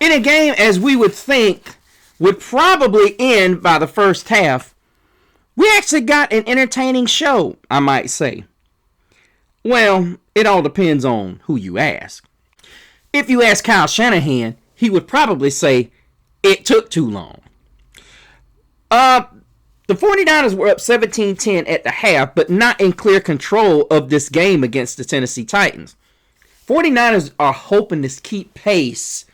In a game, as we would think, would probably end by the first half, we actually got an entertaining show, I might say. Well, it all depends on who you ask. If you ask Kyle Shanahan, he would probably say it took too long. The 49ers were up 17-10 at the half, but not in clear control of this game against the Tennessee Titans. 49ers are hoping to keep pace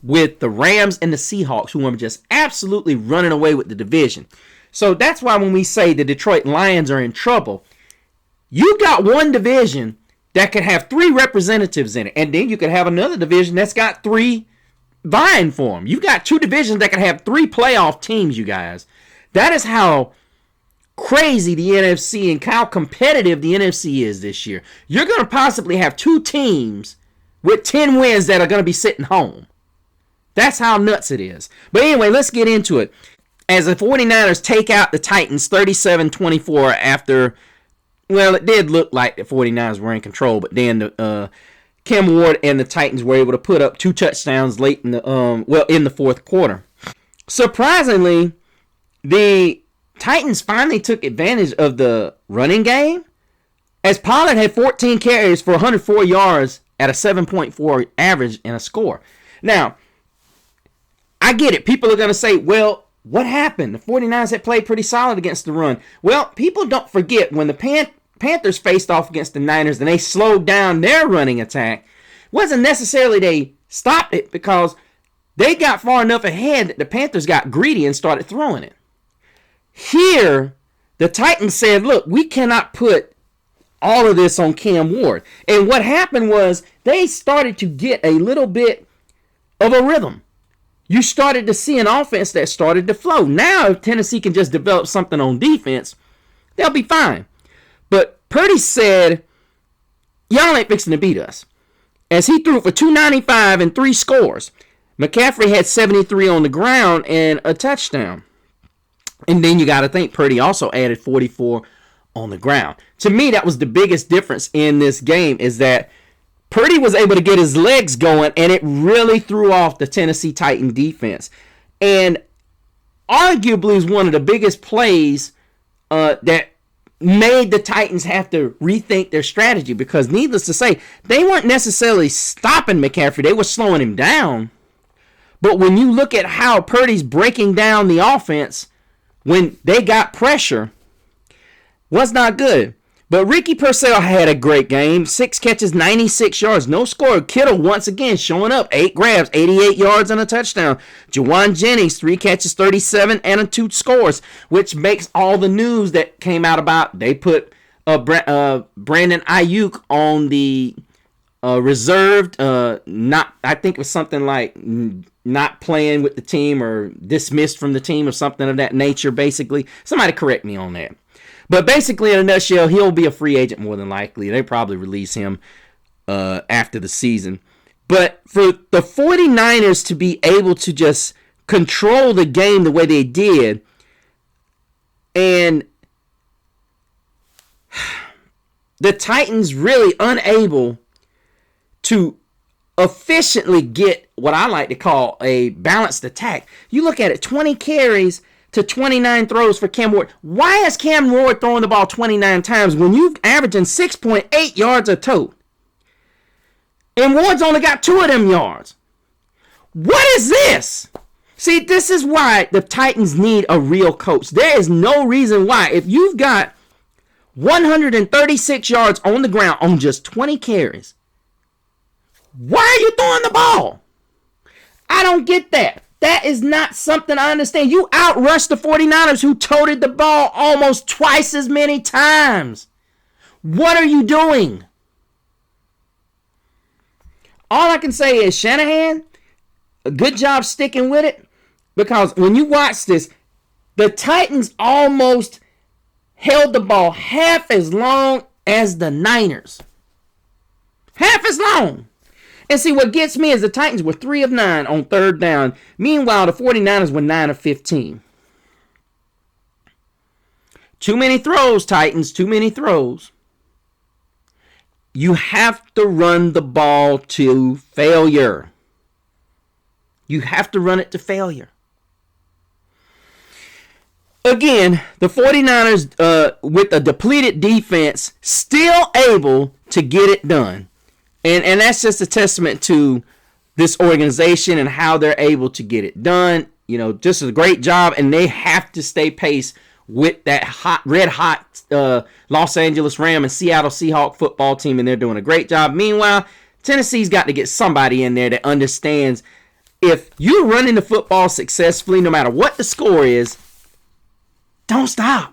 with the Rams and the Seahawks, who are just absolutely running away with the division. So that's why when we say the Detroit Lions are in trouble, you got one division that could have 3 representatives in it, and then you could have another division that's got 3 vying for them. You got 2 divisions that could have 3 playoff teams, you guys. That is how crazy the NFC and how competitive the NFC is this year. You're going to possibly have 2 teams with 10 wins that are going to be sitting home. That's how nuts it is. But anyway, let's get into it. As the 49ers take out the Titans 37-24 after, well, it did look like the 49ers were in control, but then Cam Ward and the Titans were able to put up 2 touchdowns late in the fourth quarter. Surprisingly, the Titans finally took advantage of the running game, as Pollard had 14 carries for 104 yards at a 7.4 average and a score. Now, I get it. People are going to say, well, what happened? The 49ers had played pretty solid against the run. Well, people don't forget when the Panthers faced off against the Niners and they slowed down their running attack, it wasn't necessarily they stopped it because they got far enough ahead that the Panthers got greedy and started throwing it. Here, the Titans said, look, we cannot put all of this on Cam Ward. And what happened was they started to get a little bit of a rhythm. You started to see an offense that started to flow. Now, if Tennessee can just develop something on defense, they'll be fine. But Purdy said, y'all ain't fixing to beat us, as he threw for 295 and 3 scores. McCaffrey had 73 on the ground and a touchdown. And then you got to think Purdy also added 44 on the ground. To me, that was the biggest difference in this game, is that Purdy was able to get his legs going, and it really threw off the Tennessee Titan defense. And arguably is one of the biggest plays that made the Titans have to rethink their strategy, because needless to say, they weren't necessarily stopping McCaffrey. They were slowing him down. But when you look at how Purdy's breaking down the offense when they got pressure, was not good. But Ricky Purcell had a great game. 6 catches, 96 yards, no score. Kittle once again showing up. 8 grabs, 88 yards and a touchdown. Juwan Jennings, 3 catches, 37 and 2 scores, which makes all the news that came out about. They put Brandon Ayuk on the reserved, I think it was something like not playing with the team or dismissed from the team or something of that nature, basically. Somebody correct me on that. But basically, in a nutshell, he'll be a free agent more than likely. They probably release him after the season. But for the 49ers to be able to just control the game the way they did, and the Titans really unable to efficiently get what I like to call a balanced attack. You look at it, 20 carries to 29 throws for Cam Ward. Why is Cam Ward throwing the ball 29 times when you're averaging 6.8 yards a tote? And Ward's only got 2 of them yards. What is this? See, this is why the Titans need a real coach. There is no reason why, if you've got 136 yards on the ground on just 20 carries, why are you throwing the ball? I don't get that. That is not something I understand. You outrushed the 49ers, who toted the ball almost twice as many times. What are you doing? All I can say is, Shanahan, a good job sticking with it, because when you watch this, the Titans almost held the ball half as long as the Niners. Half as long. And see, what gets me is the Titans were 3 of 9 on 3rd down. Meanwhile, the 49ers were 9 of 15. Too many throws, Titans. Too many throws. You have to run the ball to failure. You have to run it to failure. Again, the 49ers, with a depleted defense, still able to get it done. And that's just a testament to this organization and how they're able to get it done. You know, just a great job, and they have to stay pace with that red hot Los Angeles Ram and Seattle Seahawks football team, and they're doing a great job. Meanwhile, Tennessee's got to get somebody in there that understands if you're running the football successfully, no matter what the score is, don't stop.